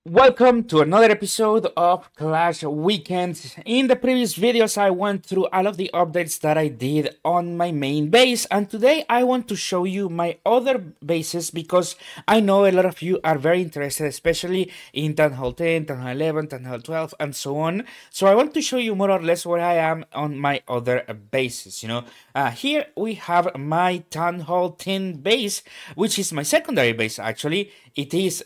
Welcome to another episode of Clash Weekend. In the previous videos, I went through all of the updates that I did on my main base, and today I want to show you my other bases because I know a lot of you are very interested, especially in Town Hall 10, Town Hall 11, Town Hall 12, and so on. So I want to show you more or less where I am on my other bases. Here we have my Town Hall 10 base, which is my secondary base actually. It is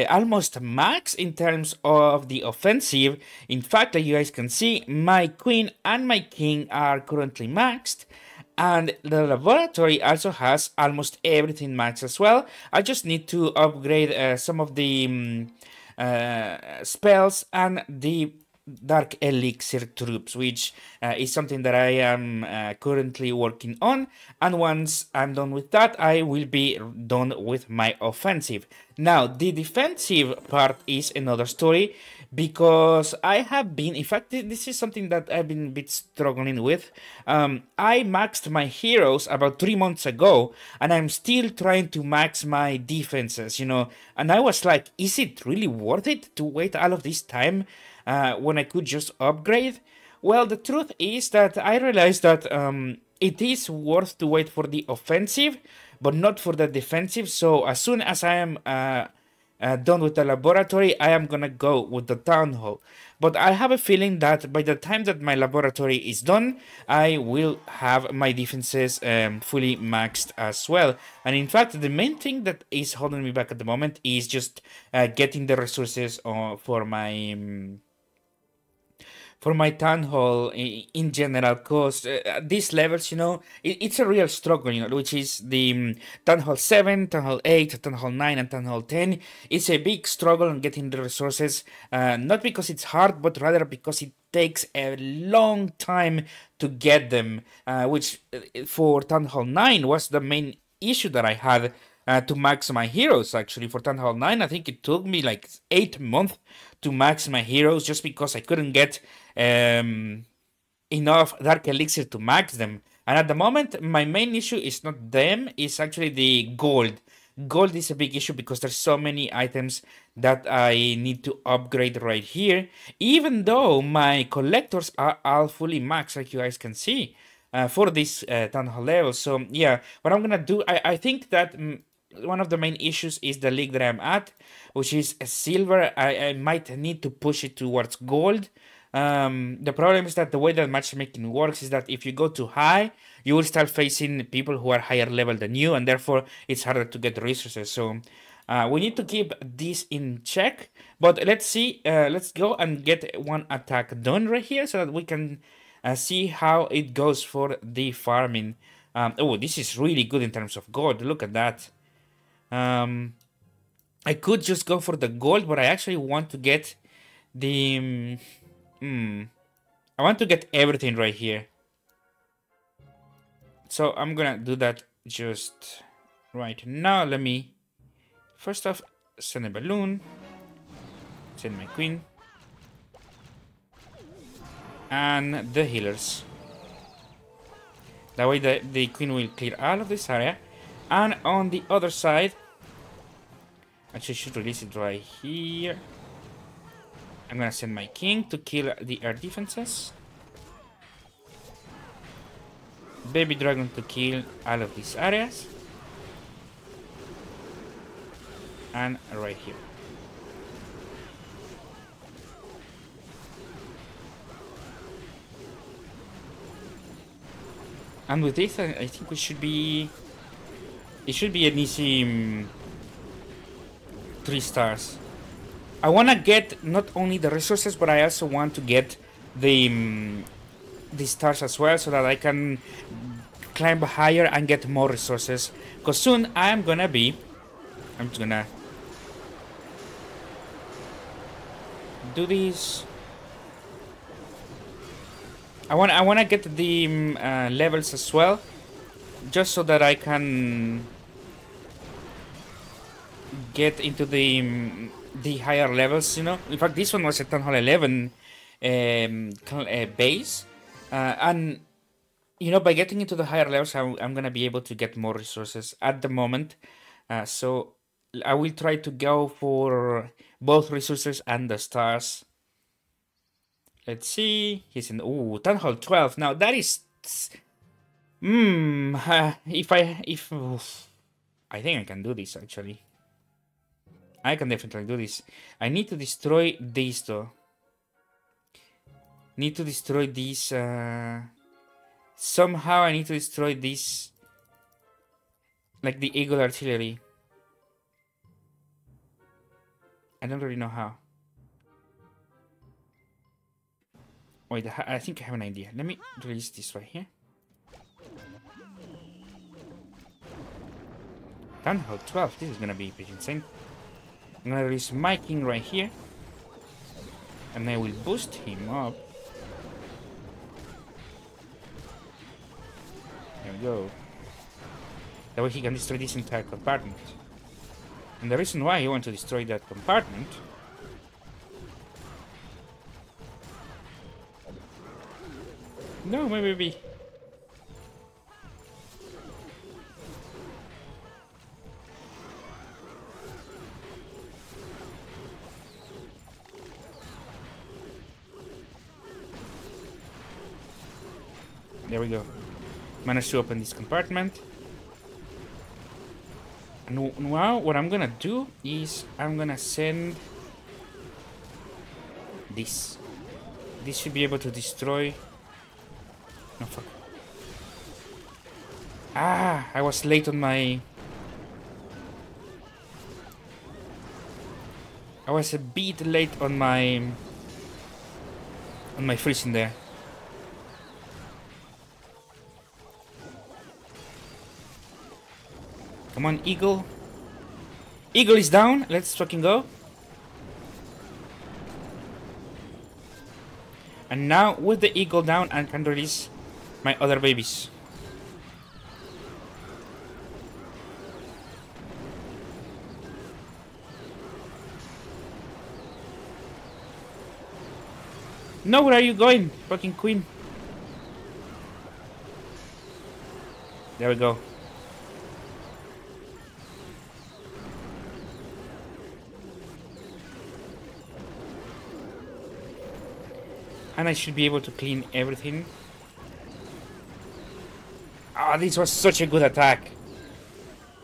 almost max in terms of the offensive. In fact, like you guys can see, my queen and my king are currently maxed. And the laboratory also has almost everything maxed as well. I just need to upgrade some of the spells and the dark elixir troops, which is something that I am currently working on. And once I'm done with that, I will be done with my offensive. Now, the defensive part is another story because I have been, in fact, this is something that I've been a bit struggling with. I maxed my heroes about 3 months ago, and I'm still trying to max my defenses, and I was like, is it really worth it to wait all of this time when I could just upgrade? Well, the truth is that I realized that it is worth to wait for the offensive, but not for the defensive. So as soon as I am done with the laboratory, I am gonna go with the town hall. But I have a feeling that by the time that my laboratory is done, I will have my defenses fully maxed as well. And in fact, the main thing that is holding me back at the moment is just getting the resources for my town hall in general, because these levels, it's a real struggle, which is the town hall 7, town hall 8, town hall 9, and town hall 10. It's a big struggle on getting the resources, not because it's hard, but rather because it takes a long time to get them, which for town hall 9 was the main issue that I had. To max my heroes, actually, for Town Hall 9, I think it took me like 8 months to max my heroes just because I couldn't get enough Dark Elixir to max them. And at the moment, my main issue is not them, it's actually the gold. Gold is a big issue because there's so many items that I need to upgrade right here, even though my collectors are all fully maxed, like you guys can see. For this Town Hall level. So yeah, what I'm gonna do, I think that one of the main issues is the league that I'm at, which is a silver. I might need to push it towards gold. The problem is that the way that matchmaking works is that if you go too high, you will start facing people who are higher level than you, and therefore it's harder to get resources. So we need to keep this in check. But let's see. Let's go and get one attack done right here so that we can see how it goes for the farming. Oh, this is really good in terms of gold. Look at that. I could just go for the gold, but I actually want to get the... I want to get everything right here. So I'm gonna do that just right now. Let me... First off, send a balloon. Send my queen. And the healers. That way the queen will clear all of this area. And on the other side, actually should release it right here. I'm gonna send my king to kill the air defenses. Baby dragon to kill all of these areas. And right here. And with this, I think we should be... It should be an easy 3 stars. I want to get not only the resources, but I also want to get the stars as well, so that I can climb higher and get more resources. Because soon I'm gonna be... I'm just gonna... do this. I want to get the levels as well, just so that I can get into the higher levels, In fact, this one was a Town Hall 11 base, and by getting into the higher levels, I'm gonna be able to get more resources at the moment. So I will try to go for both resources and the stars. Let's see. He's in Town Hall 12. Now that is if oof, I think I can do this actually. I can definitely do this. I need to destroy this though. Need to destroy this somehow I need to destroy this, like the Eagle Artillery. I don't really know how. Wait, I think I have an idea. Let me release this right here. Town Hall 12, this is gonna be pretty insane. I'm gonna release my king right here. And I will boost him up. There we go. That way he can destroy this entire compartment. And the reason why I want to destroy that compartment no, maybe. There we go. Managed to open this compartment. And now what I'm gonna do is I'm gonna send this. This should be able to destroy. No, fuck. Ah, I was late on my... I was a bit late on my freezing there. Come on, Eagle. Eagle is down. Let's fucking go. And now with the Eagle down, I can release my other babies. No, where are you going? Fucking queen. There we go. And I should be able to clean everything. Ah, this was such a good attack.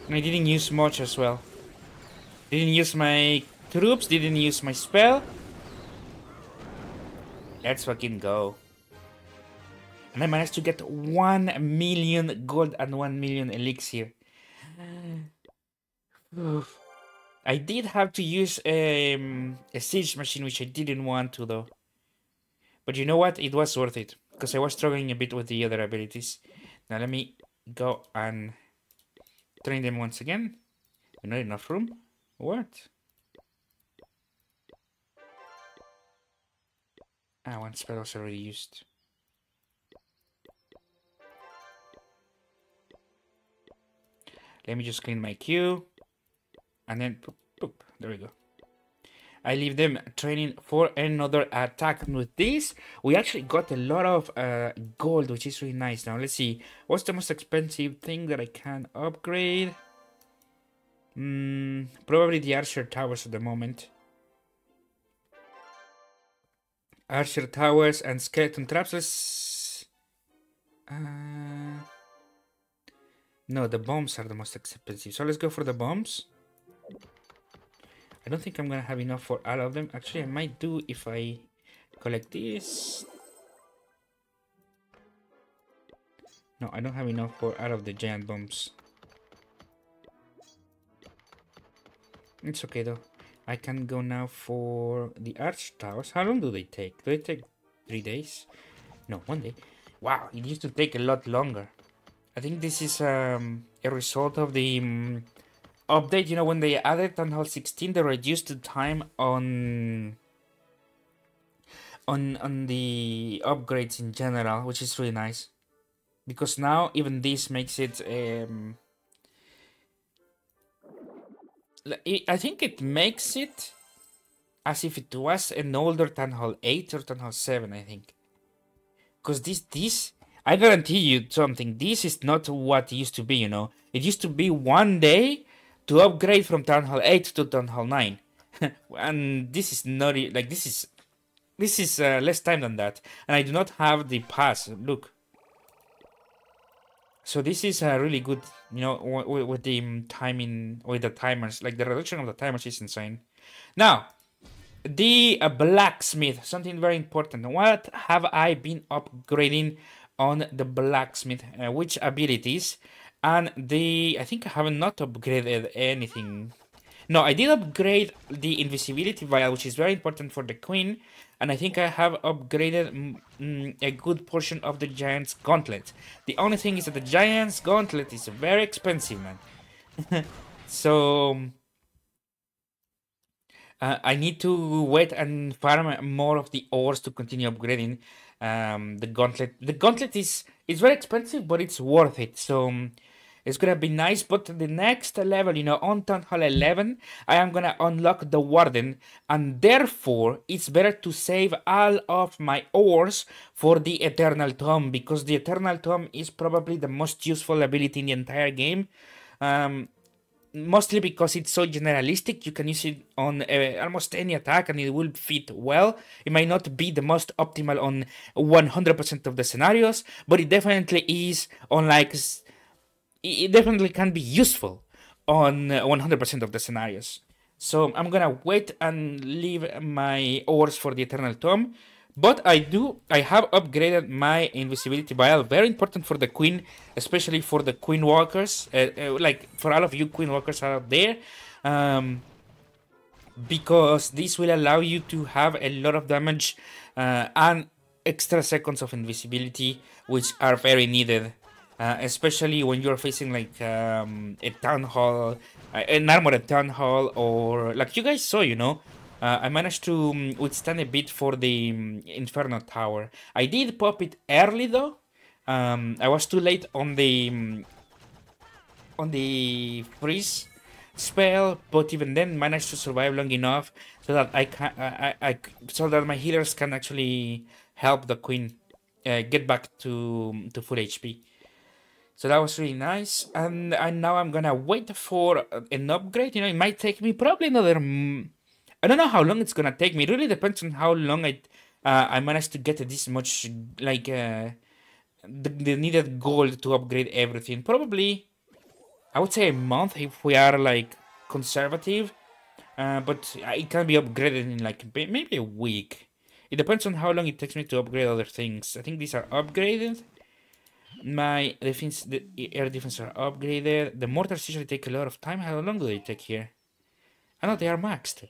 And I didn't use much as well. Didn't use my troops, didn't use my spell. Let's fucking go. And I managed to get 1 million gold and 1 million elixir. I did have to use a siege machine, which I didn't want to though. But you know what? It was worth it. Because I was struggling a bit with the other abilities. Now let me go and train them once again. Not enough room. What? Ah, one spell was already used. Let me just clean my queue. And then, poop, poop, there we go. I leave them training for another attack. And with this, we actually got a lot of gold, which is really nice. Now, let's see. What's the most expensive thing that I can upgrade? Probably the Archer Towers at the moment. Archer Towers and Skeleton Traps. Let's... no, the bombs are the most expensive. So let's go for the bombs. I don't think I'm gonna have enough for all of them. Actually, I might do if I collect this. No, I don't have enough for all of the giant bombs. It's okay though. I can go now for the arch towers. How long do they take? Do they take 3 days? No, 1 day. Wow, it used to take a lot longer. I think this is a result of the update. You know, when they added Town Hall 16, they reduced the time on the upgrades in general, which is really nice. Because now even this makes it I think it makes it as if it was an older Town Hall 8 or Town Hall 7, I think. Because this, I guarantee you something, this is not what it used to be, you know. It used to be 1 day to upgrade from Town Hall 8 to Town Hall 9. And this is not like this is less time than that, and I do not have the pass. Look, so this is really good, you know, with the timing, with the timers. Like the reduction of the timers is insane. Now, the blacksmith, something very important. What have I been upgrading on the blacksmith? Which abilities? And I think I have not upgraded anything. No, I did upgrade the invisibility vial, which is very important for the queen, and I think I have upgraded a good portion of the giant's gauntlet. The only thing is that the giant's gauntlet is very expensive, man. So I need to wait and farm more of the ores to continue upgrading the gauntlet. The gauntlet is very expensive, but it's worth it. So it's gonna be nice. But the next level, you know, on Town Hall 11, I am gonna unlock the Warden, and therefore it's better to save all of my ores for the Eternal Tome, because the Eternal Tome is probably the most useful ability in the entire game. Mostly because it's so generalistic, you can use it on almost any attack and it will fit well. It might not be the most optimal on 100% of the scenarios, but it definitely is on it definitely can be useful on 100% of the scenarios. So I'm gonna wait and leave my ores for the Eternal Tome. But I have upgraded my invisibility vial. Very important for the queen, especially for the queen walkers. Like for all of you queen walkers out there. Because this will allow you to have a lot of damage and extra seconds of invisibility, which are very needed. Especially when you're facing like a town hall, an armored town hall, or like you guys saw, you know. I managed to withstand a bit for the Inferno Tower. I did pop it early though. I was too late on the freeze spell, but even then managed to survive long enough so that so that my healers can actually help the queen get back to full HP. So that was really nice, and now I'm gonna wait for an upgrade. You know, it might take me probably another. I don't know how long it's gonna take me. It really depends on how long I manage to get this much, like the needed gold to upgrade everything. Probably, I would say a month if we are like conservative, but it can be upgraded in like maybe a week. It depends on how long it takes me to upgrade other things. I think these are upgraded. My defense, the air defense are upgraded. The mortars usually take a lot of time. How long do they take here? I know they are maxed.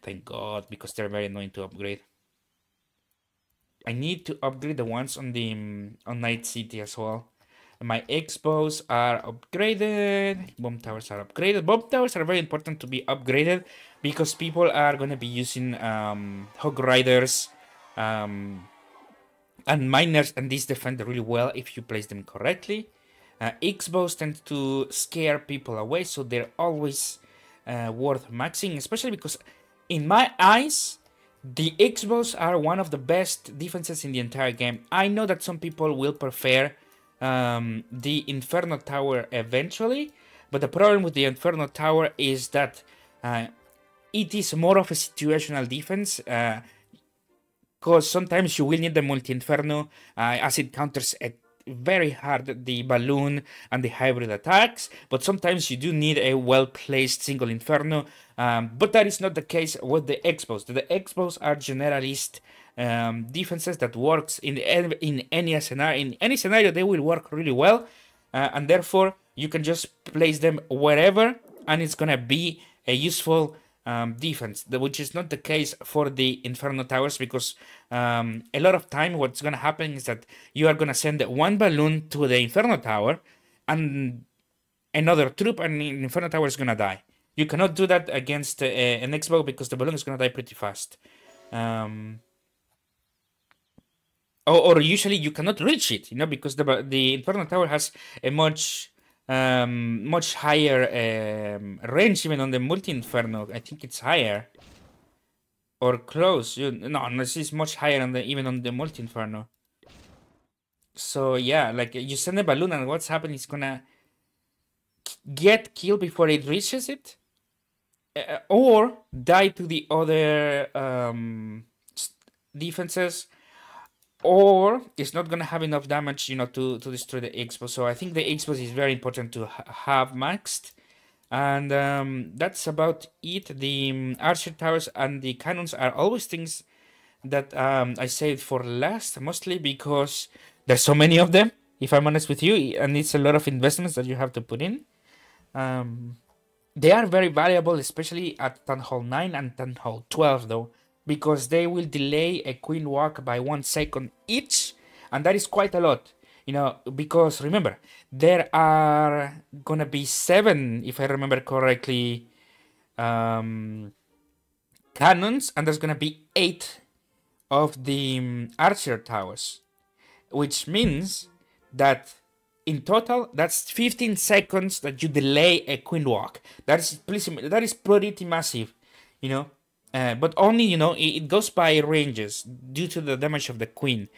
Thank God, because they're very annoying to upgrade. I need to upgrade the ones on the on Night City as well. My X-bows are upgraded. Bomb towers are upgraded. Bomb towers are very important to be upgraded because people are gonna be using hog riders and miners, and these defend really well if you place them correctly. X-bows tend to scare people away, so they're always worth maxing, especially because in my eyes the X-bows are one of the best defenses in the entire game. I know that some people will prefer the Inferno Tower eventually, but the problem with the Inferno Tower is that it is more of a situational defense, because sometimes you will need the multi-inferno as it counters very hard the balloon and the hybrid attacks, but sometimes you do need a well-placed single inferno, but that is not the case with the X-bows. The X-bows are generalist defenses that works in any scenario. In any scenario, they will work really well, and therefore you can just place them wherever, and it's gonna be a useful defense, which is not the case for the Inferno Towers, because a lot of time what's gonna happen is that you are gonna send one balloon to the Inferno Tower and another troop, and the Inferno Tower is gonna die. You cannot do that against an X-bow because the balloon is gonna die pretty fast. Or usually you cannot reach it, you know, because the Inferno Tower has a much higher range even on the multi-inferno. I think it's higher or close. No, this is much higher on even on the multi-inferno. So yeah, like you send a balloon and what's happening is gonna get killed before it reaches it. or die to the other defenses, or it's not gonna have enough damage, to destroy the X-boss. So I think the X-boss is very important to have maxed. And that's about it. The archer towers and the cannons are always things that I saved for last, mostly because there's so many of them, if I'm honest with you, and it's a lot of investments that you have to put in. They are very valuable, especially at Town Hall 9 and Town Hall 12, though, because they will delay a queen walk by 1 second each, and that is quite a lot. Because remember, there are gonna be 7, if I remember correctly, cannons, and there's gonna be 8 of the archer towers, which means that in total, that's 15 seconds that you delay a queen walk. That is pretty massive, but only, it goes by ranges due to the damage of the queen.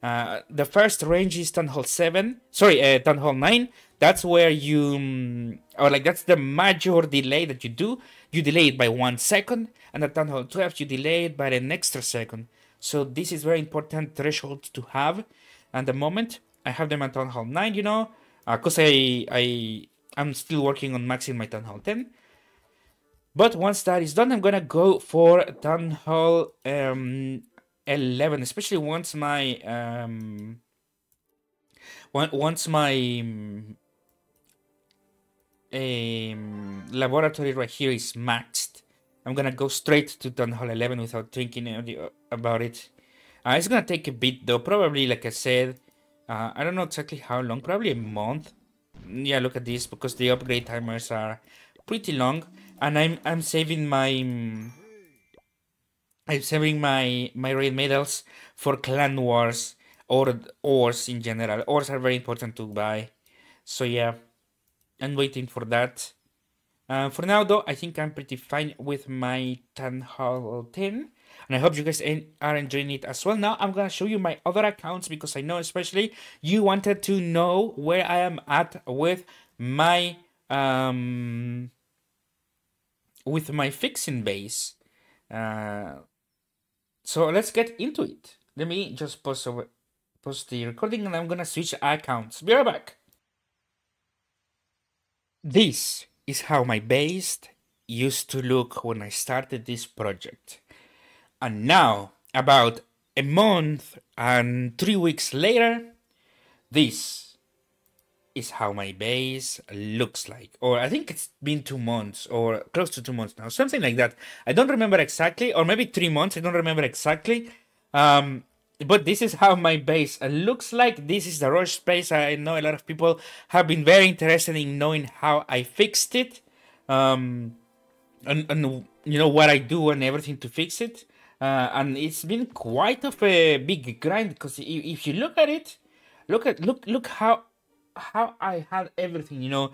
The first range is Town Hall 7. Sorry, Town Hall 9. That's where that's the major delay that you do. You delay it by 1 second, and at Town Hall 12, you delay it by an extra second. So this is very important threshold to have. And the moment I have them at Town Hall 9, because I'm still working on maxing my Town Hall 10. But once that is done, I'm gonna go for Town Hall 11, especially once my laboratory right here is maxed. I'm gonna go straight to Town Hall 11 without thinking about it. It's gonna take a bit though, probably, like I said, I don't know exactly how long, probably a month. Yeah, look at this, because the upgrade timers are pretty long, and I'm saving my raid medals for clan wars or ores in general. Ores are very important to buy, so yeah, I'm waiting for that. For now though, I think I'm pretty fine with my Town Hall 10. And I hope you guys are enjoying it as well. Now I'm going to show you my other accounts, because I know especially you wanted to know where I am at with my fixing base. So let's get into it. Let me just pause the recording, and I'm going to switch accounts. Be right back. This is how my base used to look when I started this project. And now, about a month and 3 weeks later, this is how my base looks like. Or I think it's been 2 months, or close to 2 months now, something like that. I don't remember exactly, or maybe 3 months, I don't remember exactly. But this is how my base looks like. This is the rush space. I know a lot of people have been very interested in knowing how I fixed it. And what I do and everything to fix it. And it's been quite of a big grind, because if you look at it, look how I had everything,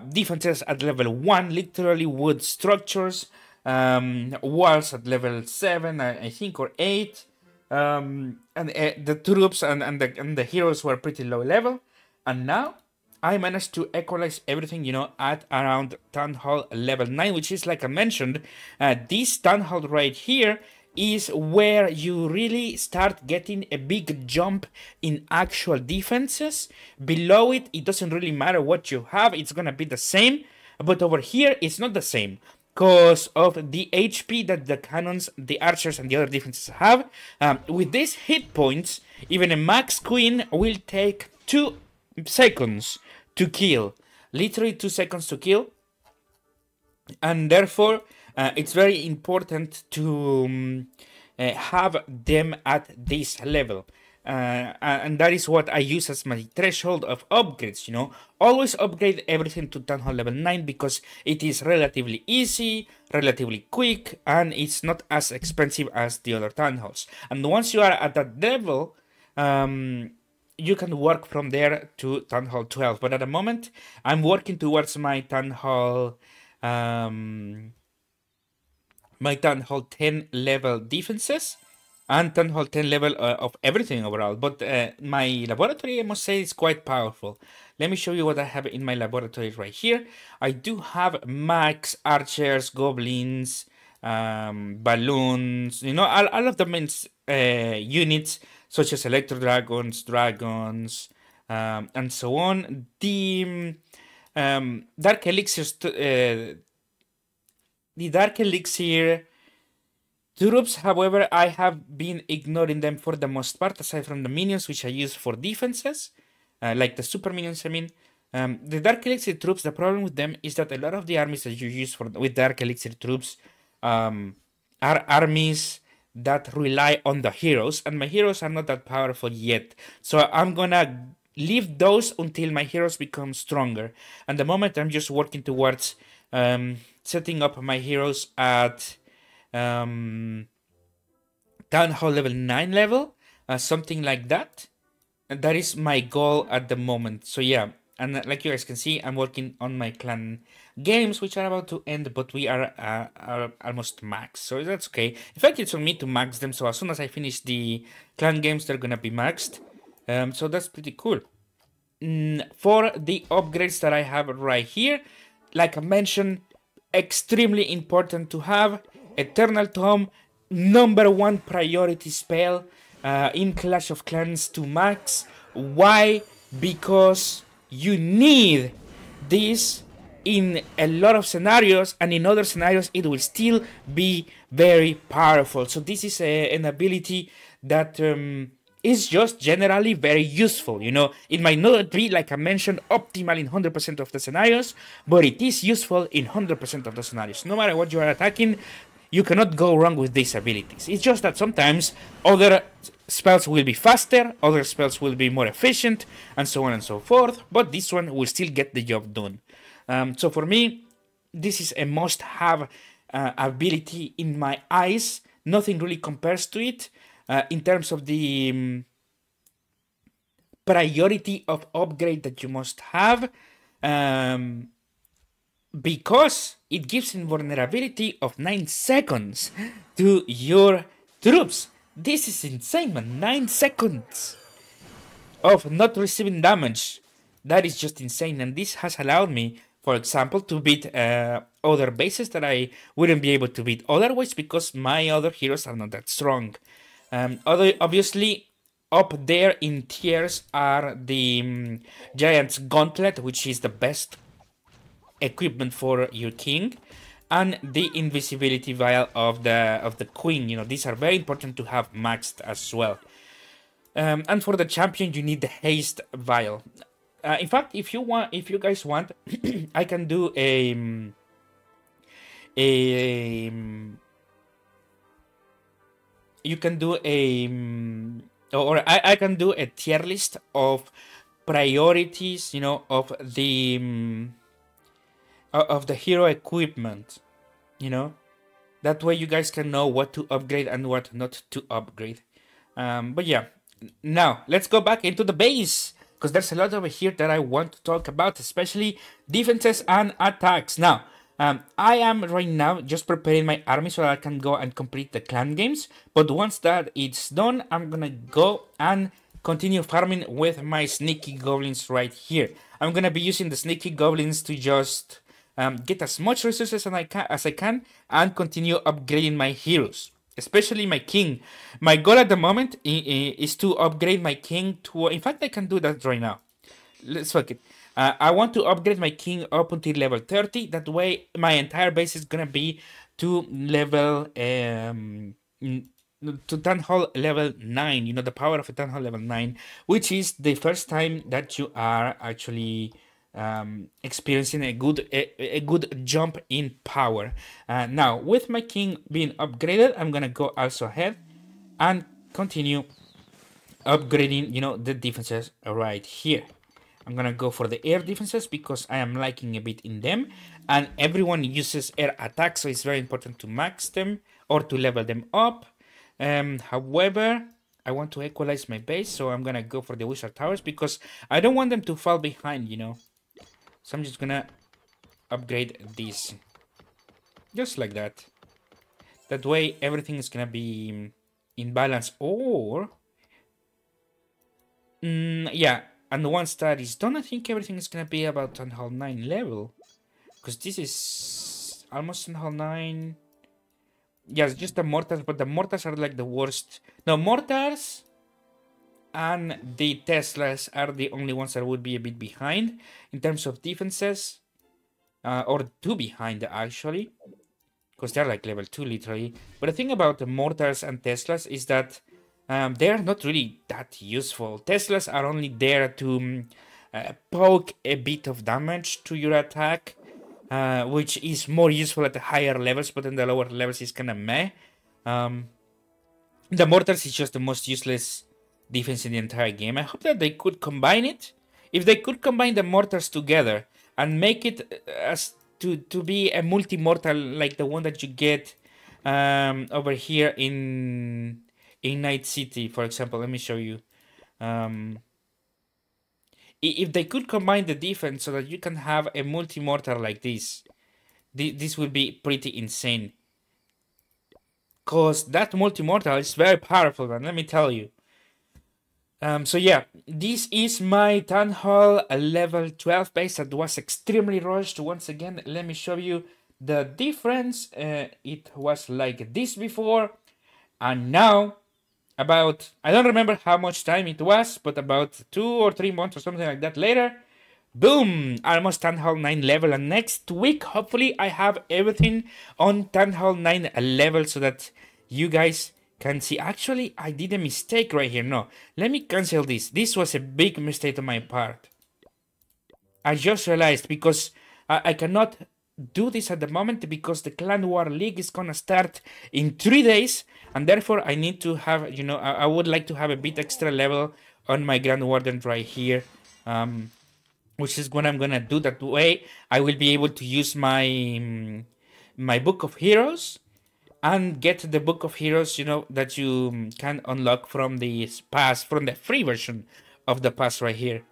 defenses at level 1, literally wood structures, walls at level 7, I think, or 8, and the troops and the heroes were pretty low level, and now I managed to equalize everything, at around Town Hall level 9, which is, like I mentioned, this Town Hall right here is where you really start getting a big jump in actual defenses. Below it, it doesn't really matter what you have, it's gonna be the same, but over here, it's not the same, because of the HP that the cannons, the archers, and the other defenses have. With these hit points, even a max queen will take 2 seconds to kill. Literally 2 seconds to kill. And therefore, it's very important to have them at this level. And that is what I use as my threshold of upgrades, Always upgrade everything to Town Hall level 9, because it is relatively easy, relatively quick, and it's not as expensive as the other Town Halls. And once you are at that level, you can work from there to Town Hall 12. But at the moment, I'm working towards my Town Hall 10 level defenses. and Town Hall 10 level of everything overall. But my laboratory, I must say, is quite powerful. Let me show you what I have in my laboratory right here. I do have max archers, goblins, balloons, you know, all of the main units, such as electro dragons, and so on. Dark elixirs, the dark elixir troops, however, I have been ignoring them for the most part, aside from the minions, which I use for defenses, like the super minions, I mean. The Dark Elixir troops, the problem with them is that a lot of the armies that you use with Dark Elixir troops are armies that rely on the heroes, and my heroes are not that powerful yet. So I'm gonna leave those until my heroes become stronger. And the moment I'm just working towards setting up my heroes at Town Hall level 9 level, something like that. And that is my goal at the moment. So yeah, and like you guys can see, I'm working on my clan games, which are about to end, but we are almost max, so that's okay. In fact, it's on me to max them, so as soon as I finish the clan games, they're gonna be maxed. So that's pretty cool. For the upgrades that I have right here, like I mentioned, extremely important to have Eternal Tome, #1 priority spell in Clash of Clans to max. Why? Because you need this in a lot of scenarios, and in other scenarios it will still be very powerful. So this is an ability that is just generally very useful. You know, it might not be, like I mentioned, optimal in 100% of the scenarios, but it is useful in 100% of the scenarios. No matter what you are attacking, you cannot go wrong with these abilities. It's just that sometimes other spells will be faster, other spells will be more efficient, and so on and so forth, but this one will still get the job done. So for me, this is a must-have ability in my eyes. Nothing really compares to it in terms of the priority of upgrade that you must have, because it gives invulnerability of 9 seconds to your troops. This is insane, man. 9 seconds of not receiving damage. That is just insane, and this has allowed me, for example, to beat other bases that I wouldn't be able to beat otherwise, because my other heroes are not that strong. Obviously, up there in tiers are the Giant's Gauntlet, which is the best equipment for your king, and the invisibility vial of the queen. You know, these are very important to have maxed as well. And for the champion, you need the haste vial. In fact, if you guys want, I can do you can do I can do a tier list of priorities, you know, of the hero equipment, you know. That way you guys can know what to upgrade and what not to upgrade. But yeah, now let's go back into the base, because there's a lot over here that I want to talk about, especially defenses and attacks. Now, I am right now just preparing my army so that I can go and complete the clan games. But once that it's done, I'm gonna go and continue farming with my sneaky goblins right here. I'm gonna be using the sneaky goblins to just get as much resources as I can and continue upgrading my heroes, especially my king. My goal at the moment is to upgrade my king to... In fact, I can do that right now. Let's fuck it. I want to upgrade my king up until level 30. That way, my entire base is gonna be to level... to Town Hall level 9. You know, the power of a Town Hall level 9, which is the first time that you are actually... experiencing a good jump in power. Now, with my king being upgraded, I'm gonna go also ahead and continue upgrading, you know, the defenses right here. I'm gonna go for the air defenses because I am liking a bit in them, and everyone uses air attacks, so it's very important to max them or to level them up. However, I want to equalize my base, so I'm gonna go for the wizard towers because I don't want them to fall behind, you know. So I'm just gonna upgrade this. Just like that. That way everything is gonna be in balance, or yeah, and once that is done, I think everything is gonna be about Town Hall 9 level, because this is almost Town Hall 9. Yeah, it's just the mortars, but the mortars are like the worst. No, mortars and the Teslas are the only ones that would be a bit behind in terms of defenses, or two behind actually, because they're like level 2 literally. But the thing about the mortars and Teslas is that they're not really that useful. Teslas are only there to poke a bit of damage to your attack, which is more useful at the higher levels, but in the lower levels is kind of meh. The mortars is just the most useless defense in the entire game. I hope that they could combine it. If they could combine the mortars together and make it as to be a multi-mortar like the one that you get over here in Night City, for example. Let me show you. If they could combine the defense so that you can have a multi-mortar like this would be pretty insane. Because that multi-mortar is very powerful, man, let me tell you. So yeah, this is my Town Hall level 12 base that was extremely rushed. Once again, let me show you the difference. It was like this before, and now about, I don't remember how much time it was, but about 2 or 3 months or something like that later, boom, almost Town Hall 9 level. And next week, hopefully I have everything on Town Hall 9 level so that you guys can see. Actually, I did a mistake right here. No, let me cancel this. This was a big mistake on my part. I just realized, because I cannot do this at the moment because the Clan War League is gonna start in 3 days, and therefore I need to have, you know, I would like to have a bit extra level on my Grand Warden right here, which is what I'm gonna do. That way I will be able to use my my Book of Heroes and get the Book of Heroes, you know, that you can unlock from the pass, from the free version of the pass right here.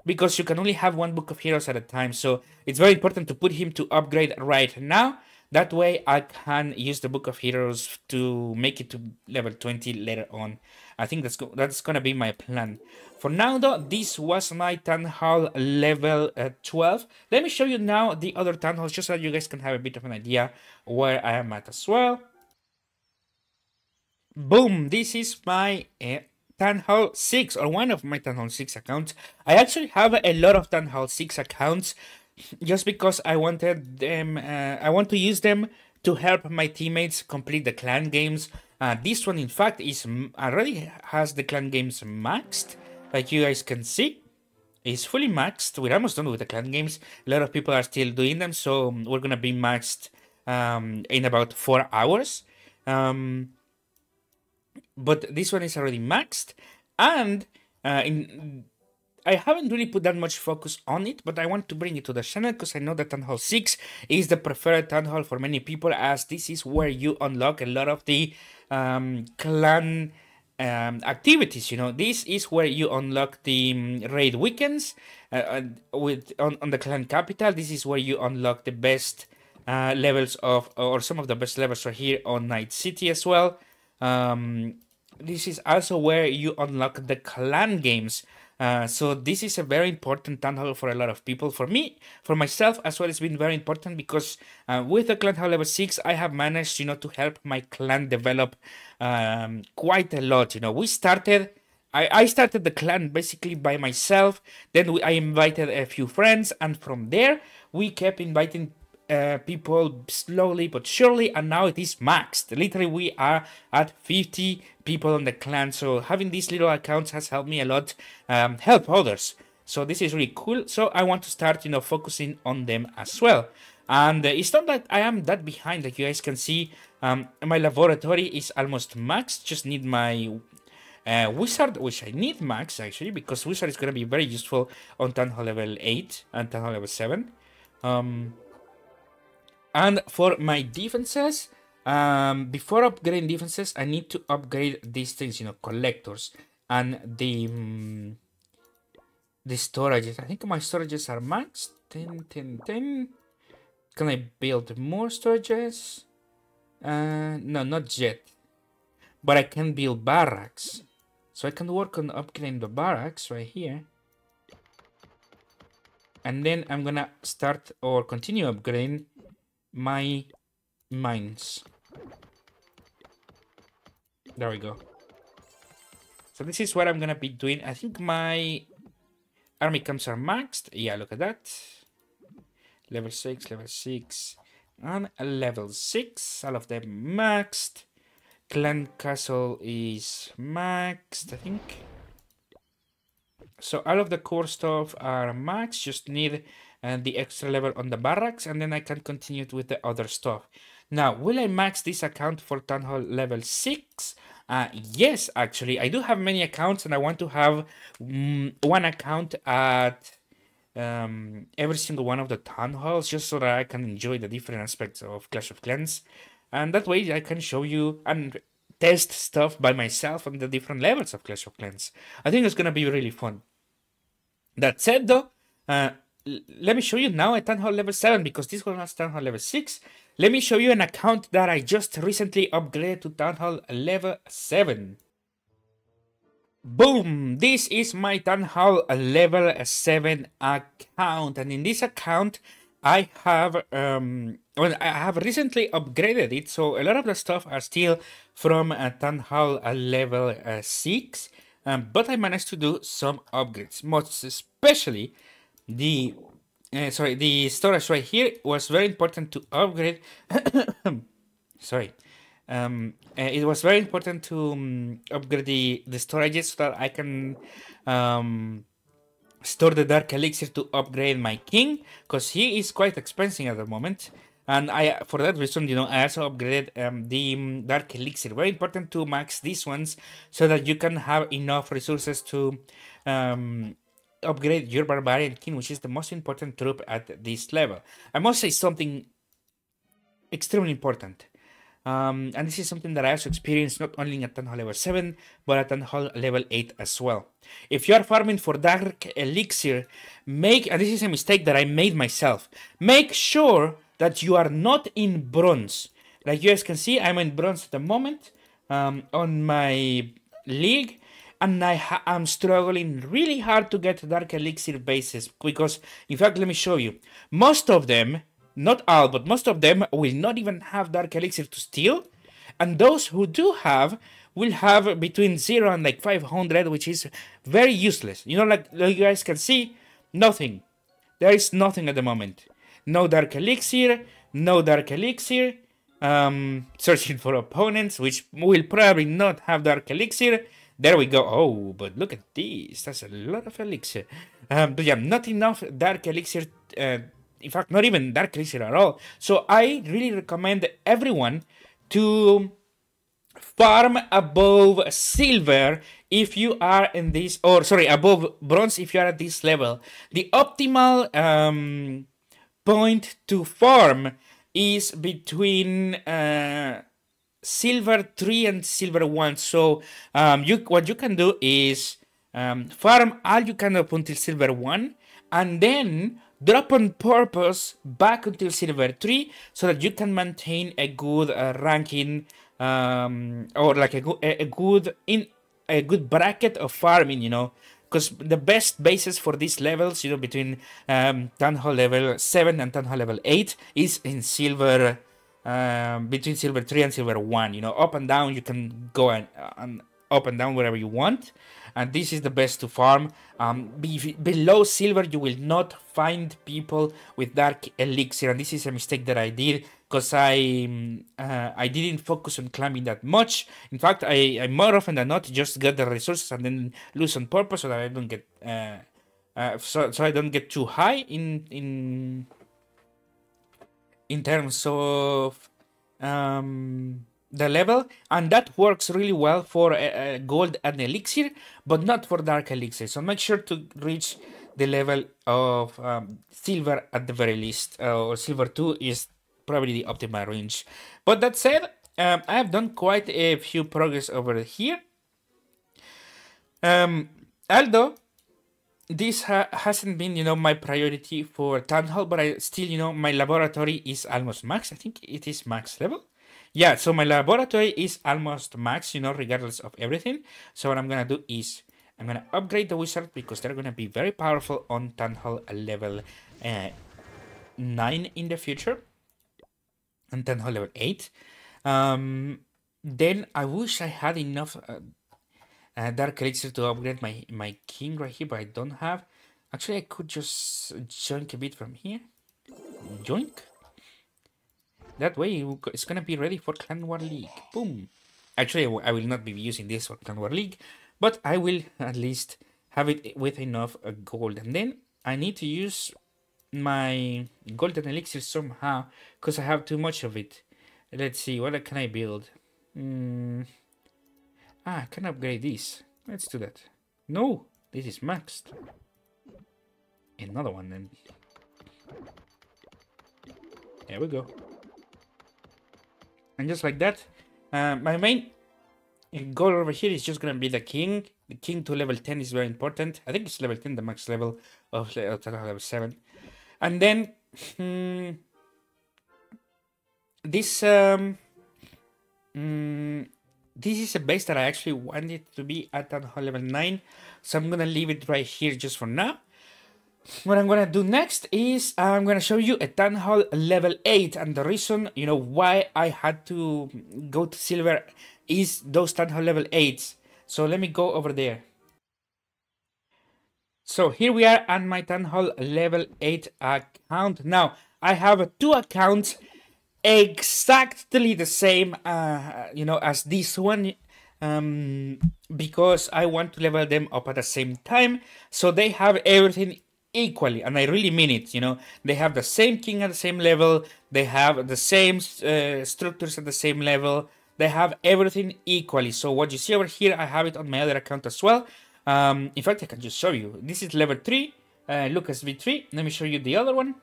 Because you can only have one Book of Heroes at a time, so it's very important to put him to upgrade right now. That way I can use the Book of Heroes to make it to level 20 later on. I think that's gonna be my plan. For now though, this was my Town Hall level 12. Let me show you now the other Town Halls, just so you guys can have a bit of an idea where I am at as well. Boom, this is my Town Hall 6, or one of my Town Hall 6 accounts. I actually have a lot of Town Hall 6 accounts just because I wanted them, I want to use them to help my teammates complete the clan games. This one, in fact, is already has the clan games maxed, like you guys can see. It's fully maxed. We're almost done with the clan games. A lot of people are still doing them, so we're gonna be maxed in about 4 hours. But this one is already maxed, and I haven't really put that much focus on it, but I want to bring it to the channel because I know that Town Hall 6 is the preferred Town Hall for many people, as this is where you unlock a lot of the clan activities. You know, this is where you unlock the raid weekends on the clan capital. This is where you unlock the best levels of, or some of the best levels right here on Night City as well. This is also where you unlock the clan games. So this is a very important Town Hall for a lot of people. For me, for myself as well, it's been very important because with the Clan Hall level 6, I have managed, you know, to help my clan develop quite a lot. You know, we started, I started the clan basically by myself. Then I invited a few friends, and from there we kept inviting people slowly but surely, and now it is maxed. Literally, we are at 50 people on the clan, so having these little accounts has helped me a lot, help others. So this is really cool. So I want to start, you know, focusing on them as well. And it's not that I am that behind. Like you guys can see, my laboratory is almost maxed. Just need my wizard, which I need max actually, because wizard is going to be very useful on Town Hall level 8 and Town Hall level 7. And for my defenses, before upgrading defenses, I need to upgrade these things, you know, collectors and the storages. I think my storages are maxed. 10, 10, 10. Can I build more storages? No, not yet. but I can build barracks. So I can work on upgrading the barracks right here. And then I'm gonna start or continue upgrading my mines. There we go. So this is what I'm gonna be doing. I think my army camps are maxed. Yeah, look at that. Level 6, and a level 6. All of them maxed. Clan Castle is maxed, I think. So all of the core stuff are maxed. Just need the extra level on the barracks, and then I can continue with the other stuff. Now, will I max this account for Town Hall level 6? Yes, actually. I do have many accounts, and I want to have one account at every single one of the Town Halls, just so that I can enjoy the different aspects of Clash of Clans. And that way I can show you and test stuff by myself on the different levels of Clash of Clans. I think it's going to be really fun. That said, though, let me show you now at Town Hall level 7, because this one has Town Hall level 6. Let me show you an account that I just recently upgraded to Town Hall level 7. Boom! This is my Town Hall level 7 account, and in this account, I have recently upgraded it, so a lot of the stuff are still from Town Hall level 6, but I managed to do some upgrades, most especially the storage right here was very important to upgrade. Sorry. It was very important to upgrade the storages so that I can store the Dark Elixir to upgrade my king, because he is quite expensive at the moment. And for that reason, I also upgraded the Dark Elixir. Very important to max these ones so that you can have enough resources to upgrade your Barbarian King, which is the most important troop at this level. I must say something extremely important. And this is something that I also experienced not only at Town Hall level 7, but at Town Hall level 8 as well. If you are farming for Dark Elixir, and this is a mistake that I made myself, make sure that you are not in bronze. Like you guys can see, I'm in bronze at the moment on my league, and I'm struggling really hard to get Dark Elixir bases, because, in fact, let me show you. Most of them, not all, but most of them will not even have Dark Elixir to steal, and those who do have will have between 0 and like 500, which is very useless. Like you guys can see, nothing. There is nothing at the moment. No Dark Elixir, no Dark Elixir. Searching for opponents, which will probably not have Dark Elixir. There we go. Oh, but look at this. That's a lot of elixir. But yeah, not enough Dark Elixir. In fact, not even Dark Elixir at all. So I really recommend everyone to farm above silver if you are in this, or sorry, above bronze if you are at this level. The optimal point to farm is between silver 3 and silver 1. So what you can do is farm all you can up until silver 1, and then drop on purpose back until silver 3, so that you can maintain a good ranking, or like a good bracket of farming, because the best bases for these levels, between Town Hall level 7 and Town Hall level 8 is in silver, between silver 3 and silver 1. Up and down, you can go and up and down wherever you want, and this is the best to farm. Below silver, you will not find people with Dark Elixir, and this is a mistake that I did, because I didn't focus on climbing that much. In fact, I more often than not just get the resources and then lose on purpose, so that I don't get so I don't get too high in terms of the level, and that works really well for gold and elixir, but not for Dark Elixir. So make sure to reach the level of silver at the very least, or silver 2 is probably the optimal range. But that said, I have done quite a few progress over here. Although this hasn't been, my priority for Town Hall, but I still, my laboratory is almost max. I think it is max level. Yeah, so my laboratory is almost max, regardless of everything. So what I'm gonna do is I'm gonna upgrade the wizard because they're gonna be very powerful on Town Hall level 9 in the future, and Town Hall level 8. Then I wish I had enough Dark Elixir to upgrade my king right here, but I don't have. Actually, I could just joink a bit from here. Joink. That way, it's gonna be ready for Clan War League. Boom. Actually, I will not be using this for Clan War League, but I will at least have it with enough gold. And then I need to use my golden elixir somehow, because I have too much of it. Let's see, what can I build? I can upgrade this. Let's do that. No, this is maxed. Another one then. There we go. And just like that, my main goal over here is just gonna be the king. The king to level 10 is very important. I think it's level 10, the max level of level 7. And then this is a base that I actually wanted to be at Town Hall level 9. So I'm gonna leave it right here just for now. What I'm gonna do next is I'm gonna show you a Town Hall level 8, and the reason why I had to go to silver is those Town Hall level 8s. So let me go over there. So here we are on my Town Hall level 8 account. Now I have 2 accounts exactly the same as this one, because I want to level them up at the same time, so they have everything equally, and I really mean it. They have the same king at the same level, they have the same structures at the same level, they have everything equally. So what you see over here, I have it on my other account as well. In fact, I can just show you. This is level 3, Lucas V3. Let me show you the other one.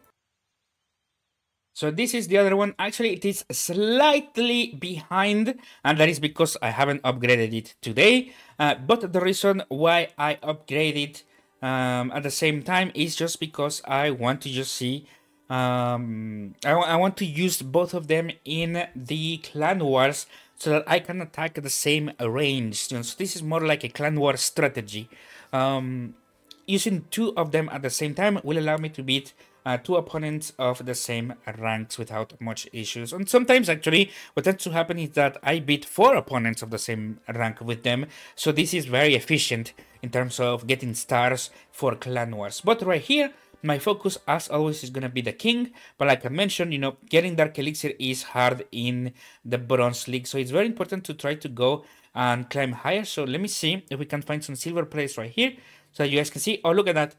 So this is the other one. Actually, it is slightly behind, and that is because I haven't upgraded it today. But the reason why I upgraded at the same time is just because I want to just see. I want to use both of them in the clan wars so that I can attack the same range. So this is more like a clan war strategy. Using 2 of them at the same time will allow me to beat 2 opponents of the same ranks without much issues. And sometimes actually what tends to happen is that I beat 4 opponents of the same rank with them. So this is very efficient in terms of getting stars for clan wars. But right here, my focus as always is going to be the king. But like I mentioned, getting Dark Elixir is hard in the Bronze League. So it's very important to try to go and climb higher. So let me see if we can find some silver players right here. So you guys can see, oh look at that.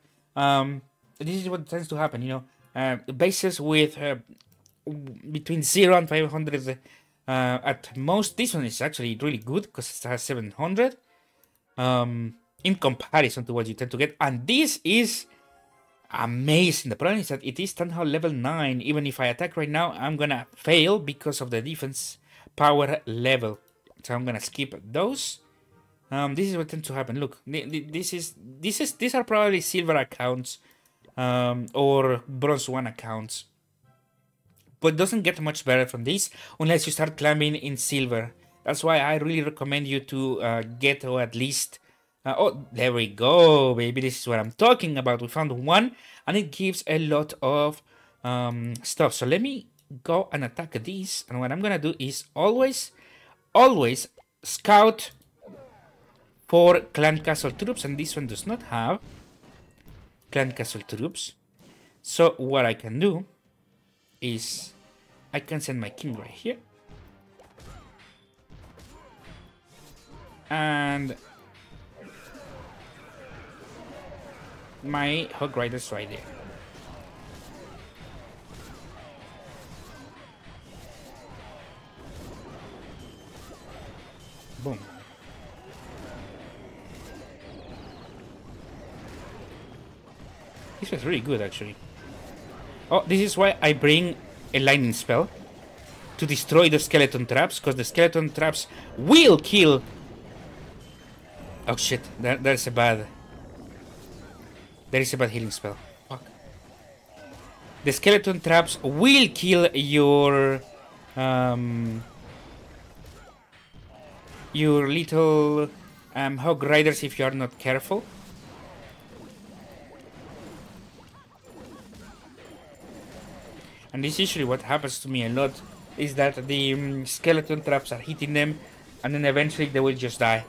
This is what tends to happen, bases with between 0 and 500 at most. This one is actually really good because it has 700 in comparison to what you tend to get. And this is amazing. The problem is that it is Town Hall level 9. Even if I attack right now, I'm gonna fail because of the defense power level. So I'm gonna skip those. This is what tends to happen. Look, these are probably silver accounts. Or bronze 1 accounts, but it doesn't get much better from this unless you start climbing in silver. That's why I really recommend you to get, or at least oh, there we go, baby. This is what I'm talking about. We found one, and it gives a lot of stuff. So let me go and attack these, and what I'm gonna do is always scout for clan castle troops, and this one does not have clan castle troops. So what I can do is I can send my king right here, and my hog riders right there. Boom. This was really good, actually. Oh, this is why I bring a lightning spell to destroy the skeleton traps, because the skeleton traps will kill. Oh shit! There is a bad healing spell. Fuck. The skeleton traps will kill your your little hog riders if you are not careful. And this is usually what happens to me a lot, is that the skeleton traps are hitting them, and then eventually they will just die.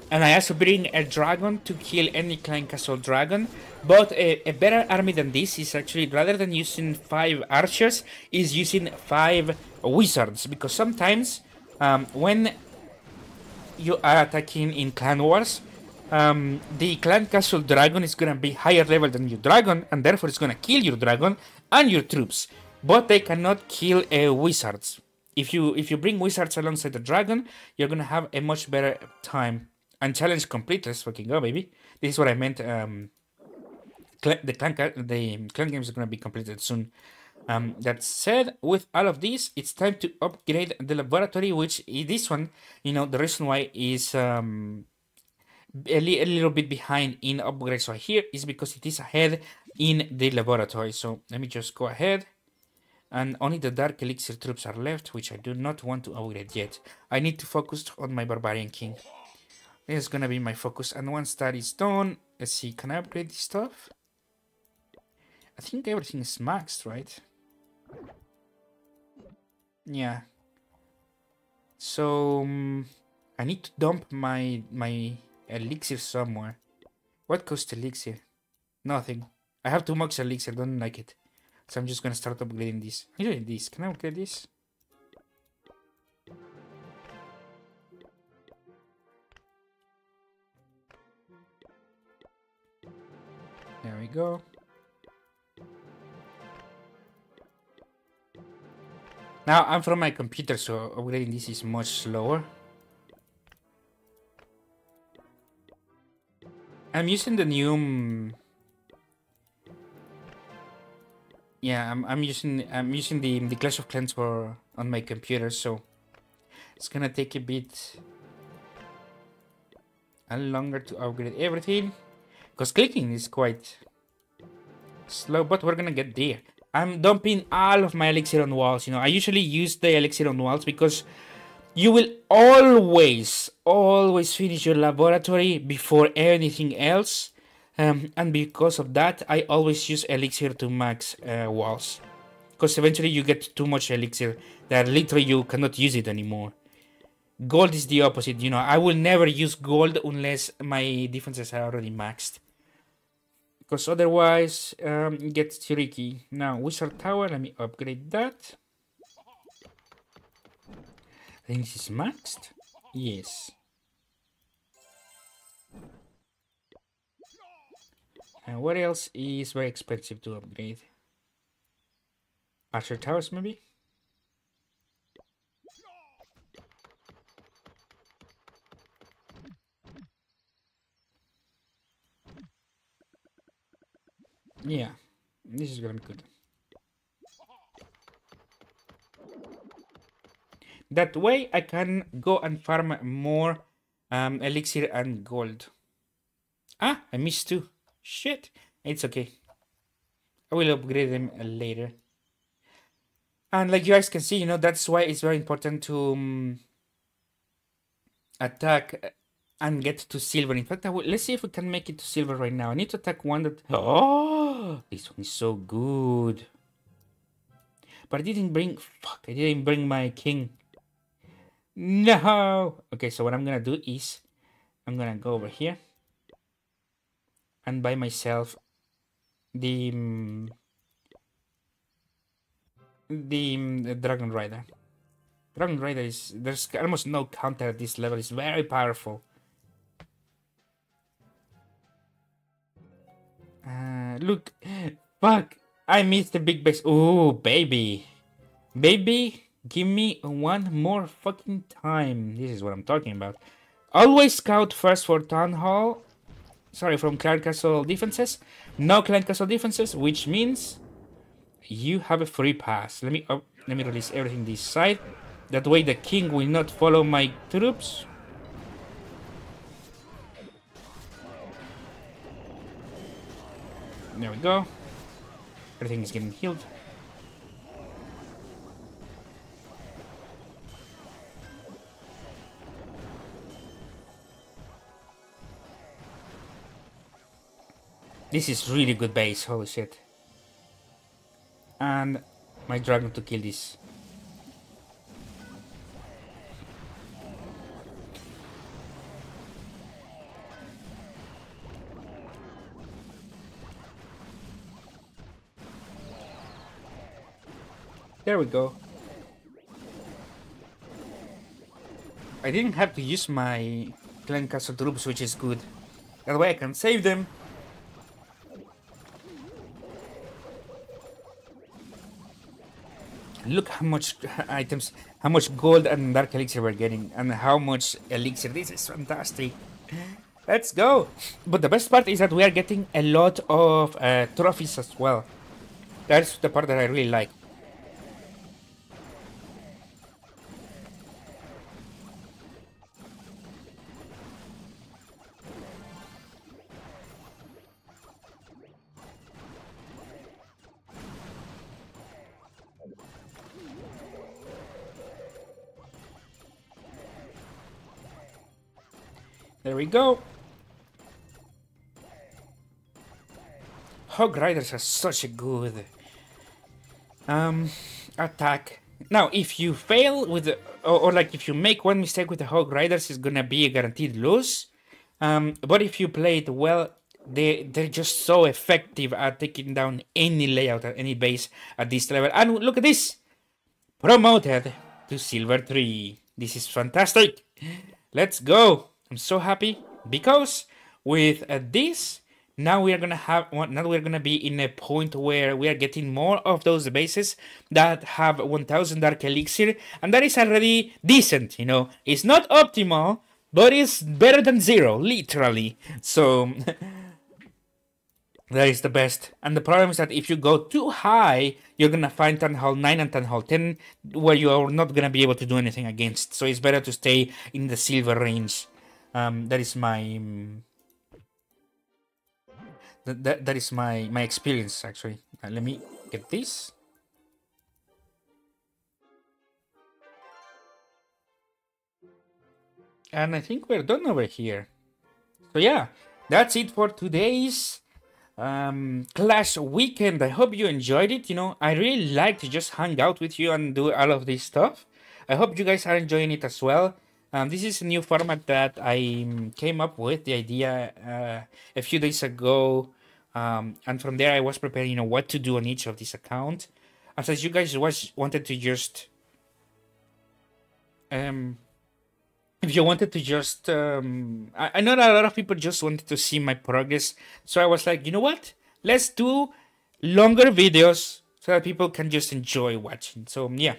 And I also bring a dragon to kill any clan castle dragon, but a better army than this is actually, rather than using 5 archers, is using 5 wizards, because sometimes when you are attacking in clan wars, the clan castle dragon is gonna be higher level than your dragon, and therefore it's gonna kill your dragon and your troops. But they cannot kill wizards. If you bring wizards alongside the dragon, you're gonna have a much better time. And challenge complete. Let's fucking go, baby. This is what I meant. The clan games are gonna be completed soon. That said, with all of this, it's time to upgrade the laboratory, which this one, the reason why is a little bit behind in upgrades right here is because it is ahead in the laboratory. So let me just go ahead. And only the Dark Elixir troops are left, which I do not want to upgrade yet. I need to focus on my Barbarian King. This is gonna be my focus. And once that is done, let's see, can I upgrade this stuff? I think everything is maxed, right? Yeah. So I need to dump my elixir somewhere. What costs elixir? Nothing. I have too much elixir, don't like it. So I'm just gonna start upgrading this. Usually this. Can I upgrade this? There we go. Now I'm from my computer, so upgrading this is much slower. I'm using the new. Yeah, I'm using the Clash of Clans for on my computer, so it's gonna take a bit longer to upgrade everything. Because clicking is quite slow, but we're gonna get there. I'm dumping all of my elixir on walls. I usually use the elixir on walls because you will always finish your laboratory before anything else. And because of that, I always use elixir to max walls. Because eventually you get too much elixir that literally you cannot use it anymore. Gold is the opposite. I will never use gold unless my defenses are already maxed. Because otherwise, it gets tricky. Now, Wizard Tower, let me upgrade that. I think this is maxed. Yes. And what else is very expensive to upgrade? Archer Towers, maybe? Yeah, this is gonna be good. That way I can go and farm more elixir and gold. Ah, I missed 2. Shit, it's okay. I will upgrade them later. And like you guys can see, that's why it's very important to attack and get to silver. In fact, let's see if we can make it to silver right now. I need to attack one that... Oh, this one is so good. But I didn't bring... Fuck, I didn't bring my king. No! Okay, so what I'm gonna do is... I'm gonna go over here. And buy myself the Dragon Rider. Dragon Rider is... There's almost no counter at this level. It's very powerful. Look. Fuck. I missed the big base. Oh, baby. Baby, give me one more fucking time. This is what I'm talking about. Always scout first for Town Hall. Sorry, from Clan Castle defenses. No Clan Castle defenses, which means you have a free pass. Let me release everything this side. That way the king will not follow my troops. There we go. Everything is getting healed. This is really good base, holy shit. And my dragon to kill this. There we go. I didn't have to use my clan castle troops, which is good. That way I can save them. Look how much items, how much gold and dark elixir we're getting, and how much elixir. This is fantastic. Let's go. But the best part is that we are getting a lot of trophies as well. That's the part that I really like. There we go. Hog Riders are such a good attack. Now, if you fail with the, or like if you make one mistake with the Hog Riders, it's gonna be a guaranteed lose. But if you play it well, they're just so effective at taking down any layout at any base at this level. And look at this, promoted to Silver 3. This is fantastic. Let's go. I'm so happy because with this, now we are gonna have now we're gonna be in a point where we are getting more of those bases that have 1000 dark elixir, and that is already decent. You know, it's not optimal, but it's better than zero, literally. So that is the best. And the problem is that if you go too high, you're gonna find Town Hall 9 and Town Hall 10 where you are not gonna be able to do anything against. So it's better to stay in the silver range. That is my that is my experience actually. Let me get this. And I think we're done over here. So yeah, that's it for today's Clash weekend. I hope you enjoyed it. You know, I really like to just hang out with you and do all of this stuff. I hope you guys are enjoying it as well. This is a new format that I came up with the idea a few days ago, and from there I was preparing, you know, what to do on each of these accounts. As you guys wanted to just, if you wanted to just, I know that a lot of people just wanted to see my progress, so I was like, you know what? Let's do longer videos so that people can just enjoy watching. So yeah.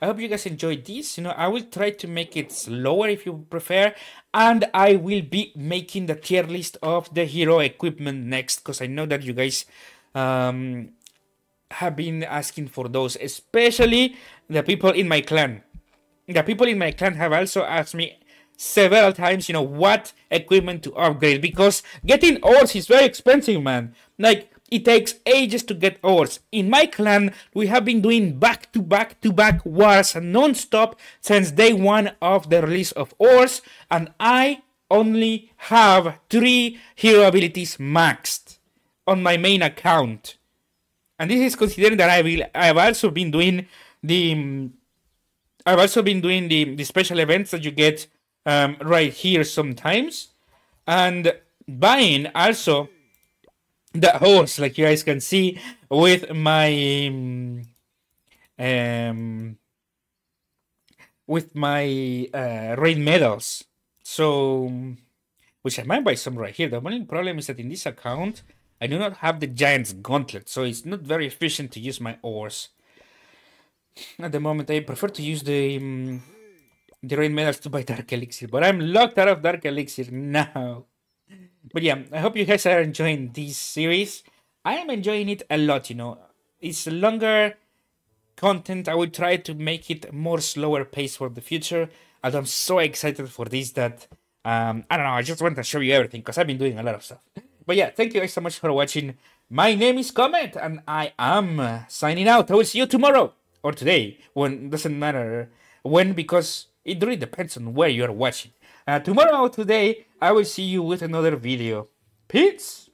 I hope you guys enjoyed this. You know, I will try to make it slower if you prefer, and I will be making the tier list of the hero equipment next, because I know that you guys have been asking for those, especially the people in my clan. The people in my clan have also asked me several times, you know, what equipment to upgrade, because getting ores is very expensive, man. Like, it takes ages to get ores. In my clan, we have been doing back-to-back wars non-stop since day one of the release of ores, and I only have 3 hero abilities maxed on my main account. And this is considering that I've also been doing the special events that you get right here sometimes, and buying also the horse, like you guys can see, with my raid medals. So, which I might buy some right here. The only problem is that in this account I do not have the Giant's Gauntlet, so it's not very efficient to use my ores. At the moment, I prefer to use the raid medals to buy Dark Elixir, but I'm locked out of Dark Elixir now. But yeah, I hope you guys are enjoying this series. I am enjoying it a lot, you know. It's longer content. I will try to make it more slower pace for the future. And I'm so excited for this that, I don't know, I just want to show you everything because I've been doing a lot of stuff. But yeah, thank you guys so much for watching. My name is Comet, and I am signing out. I will see you tomorrow or today. When doesn't matter when, because it really depends on where you're watching. Tomorrow or today, I will see you with another video. Peace!